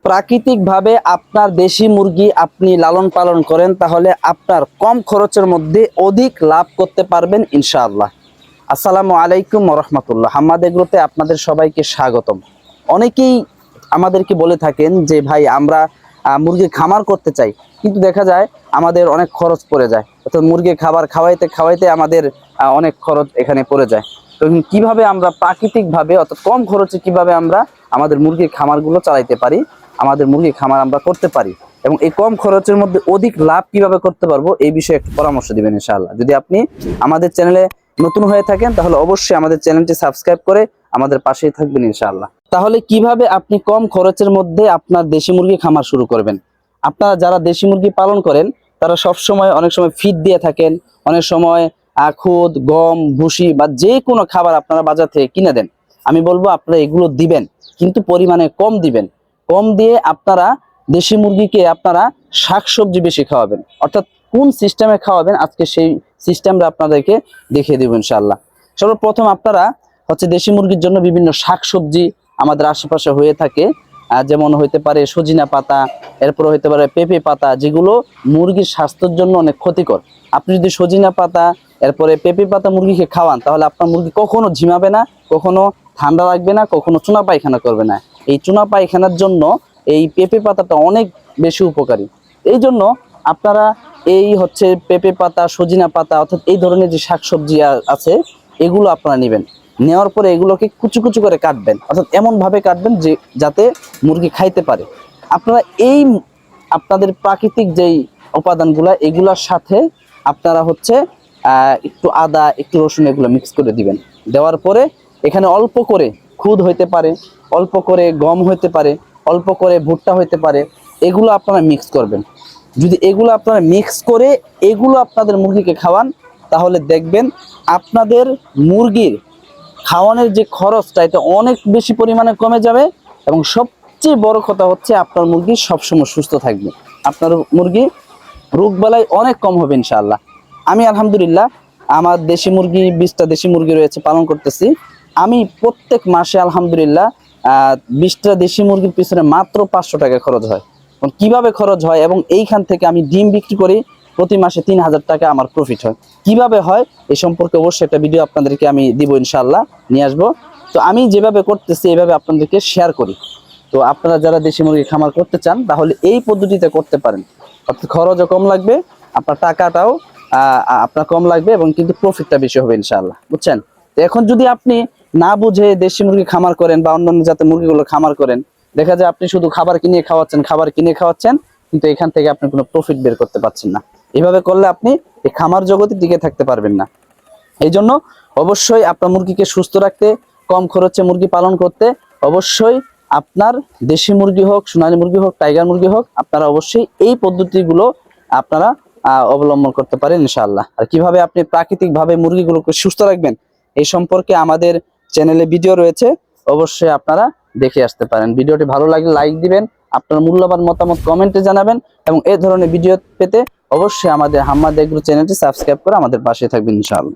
প্রাকৃতিকভাবে আপনার দেশি মুরগি আপনি লালন পালন করেন, তাহলে আপনার কম খরচের মধ্যে অধিক লাভ করতে পারবেন ইনশাআল্লাহ। আসসালামু আলাইকুম ওয়া রাহমাতুল্লাহ। হাম্মাদ এগ্রোতে আপনাদের সবাইকে স্বাগতম। অনেকেই আমাদেরকে বলে থাকেন যে ভাই আমরা মুরগির খামার করতে চাই, কিন্তু দেখা যায় আমাদের অনেক খরচ পড়ে যায়, অর্থাৎ মুরগির খাবার খাওয়াইতে খাওয়াইতে আমাদের অনেক খরচ এখানে পড়ে যায়। তো কিভাবে আমরা প্রাকৃতিকভাবে অর্থাৎ কম খরচে কিভাবে আমরা আমাদের মুরগির খামারগুলো চালাইতে পারি, আমাদের মুরগির খামার আমরা করতে পারি, এবং এই কম খরচের মধ্যে অধিক লাভ কিভাবে করতে পারবো এই বিষয়ে একটু পরামর্শ দিবেন ইনশাআল্লাহ। যদি আপনি আমাদের চ্যানেলে নতুন হয়ে থাকেন তাহলে অবশ্যই আমাদের চ্যানেলটি সাবস্ক্রাইব করে আমাদের পাশেই থাকবেন ইনশাআল্লাহ। তাহলে কিভাবে আপনি কম খরচের মধ্যে আপনার দেশি মুরগি খামার শুরু করবেন? আপনারা যারা দেশি মুরগি পালন করেন তারা সবসময় অনেক সময় ফিড দিয়ে থাকেন, অনেক সময় খুদ, গম, ভুসি বা যে কোনো খাবার আপনারা বাজার থেকে কিনে দেন। আমি বলবো আপনারা এগুলো দিবেন, কিন্তু পরিমাণে কম দিবেন। কম দিয়ে আপনারা দেশি মুরগিকে আপনারা শাকসবজি বেশি খাওয়াবেন। অর্থাৎ কোন সিস্টেমে খাওয়াবেন আজকে সেই সিস্টেমটা আপনাদেরকে দেখিয়ে দেব ইনশাআল্লাহ। সর্বপ্রথম আপনারা দেশি মুরগির জন্য বিভিন্ন শাকসবজি আমাদের আশেপাশে হয়ে থাকে, যেমন হইতে পারে সজিনা পাতা, এরপরে হইতে পারে পেঁপে পাতা, যেগুলো মুরগির স্বাস্থ্যের জন্য অনেক ক্ষতিকর। আপনি যদি সজিনা পাতা এরপরে পেঁপে পাতা মুরগিকে খাওয়ান তাহলে আপনার মুরগি কখনো ঝিমাবে না, কখনো ঠান্ডা লাগবে না, কখনো চুনা পায়খানা করবে না। এই চুনা পায়খানার জন্য এই পেঁপে পাতাটা অনেক বেশি উপকারী। এই জন্য আপনারা এই পেঁপে পাতা, সজিনা পাতা অর্থাৎ এই ধরনের যে শাকসবজি আছে এগুলো আপনারা নেবেন। নেওয়ার পরে এগুলোকে কুচু কুচু করে কাটবেন, অর্থাৎ এমনভাবে কাটবেন যে যাতে মুরগি খাইতে পারে। আপনারা এই আপনাদের প্রাকৃতিক যেই উপাদানগুলা এগুলোর সাথে আপনারা একটু আদা, একটু রসুন এগুলো মিক্স করে দিবেন। দেওয়ার পরে এখানে অল্প করে খুদ হইতে পারে, অল্প করে গম হইতে পারে, অল্প করে ভুট্টা হইতে পারে, এগুলো আপনারা মিক্স করবেন। যদি এগুলো আপনারা মিক্স করে এগুলো আপনাদের মুরগিকে খাওয়ান তাহলে দেখবেন আপনাদের মুরগির খাওয়ানোর যে খরচটা এটা অনেক বেশি পরিমাণে কমে যাবে, এবং সবচেয়ে বড় কথা আপনার মুরগি সবসময় সুস্থ থাকবে। আপনার মুরগি রোগবালাই অনেক কম হবে ইনশাআল্লাহ। আমি আলহামদুলিল্লাহ আমার দেশি মুরগি 20টা দেশি মুরগি রয়েছে, পালন করতেছি। আমি প্রত্যেক মাসে আলহামদুলিল্লাহ 20টা দেশি মুরগির পিছনে মাত্র 500 টাকা খরচ হয়। কিভাবে খরচ হয় এবং এইখান থেকে আমি ডিম বিক্রি করি, প্রতি মাসে 3000 টাকা আমার প্রফিট হয়। কিভাবে হয় এই সম্পর্কে অবশ্যই একটা ভিডিও আপনাদেরকে আমি দিব ইনশাআল্লাহ, নিয়ে আসবো। তো আমি যেভাবে করতেছি এইভাবে আপনাদেরকে শেয়ার করি। তো আপনারা যারা দেশি মুরগি খামার করতে চান তাহলে এই পদ্ধতিতে করতে পারেন। অর্থাৎ খরচও কম লাগবে, আপনার টাকাটাও আপনার কম লাগবে, এবং কিন্তু প্রফিটটা বেশি হবে ইনশাআল্লাহ, বুঝছেন? তো এখন যদি আপনি না বুঝে দেশি মুরগি খামার করেন বা অন্যান্য জাতের মুরগিগুলো খামার করেন, দেখা যায় আপনি শুধু খাবার কিনে খাওয়াচ্ছেন, কিন্তু এখান থেকে আপনি কোনো প্রফিট বের করতে পারছেন না। এভাবে করলে আপনি এই খামার জগতে টিকে থাকতে পারবেন না। এই জন্য অবশ্যই আপনার মুরগিকে সুস্থ রাখতে, কম খরচে মুরগি পালন করতে অবশ্যই আপনার দেশি মুরগি হোক, সোনালী মুরগি হোক, টাইগার মুরগি হোক, আপনারা অবশ্যই এই পদ্ধতিগুলো আপনারা অবলম্বন করতে পারেন ইনশাআল্লাহ। আর কিভাবে আপনি প্রাকৃতিকভাবে মুরগিগুলোকে সুস্থ রাখবেন এই সম্পর্কে আমাদের চ্যানেলে ভিডিও রয়েছে, অবশ্যই আপনারা দেখে আসতে পারেন। ভিডিওটি ভালো লাগলে লাইক দিবেন, আপনার মূল্যবান মতামত কমেন্টে জানাবেন, এবং এই ধরনের ভিডিও পেতে অবশ্যই আমাদের হাম্মাদ এগ্রো চ্যানেলটি সাবস্ক্রাইব করে আমাদের পাশে থাকবেন ইনশাআল্লাহ।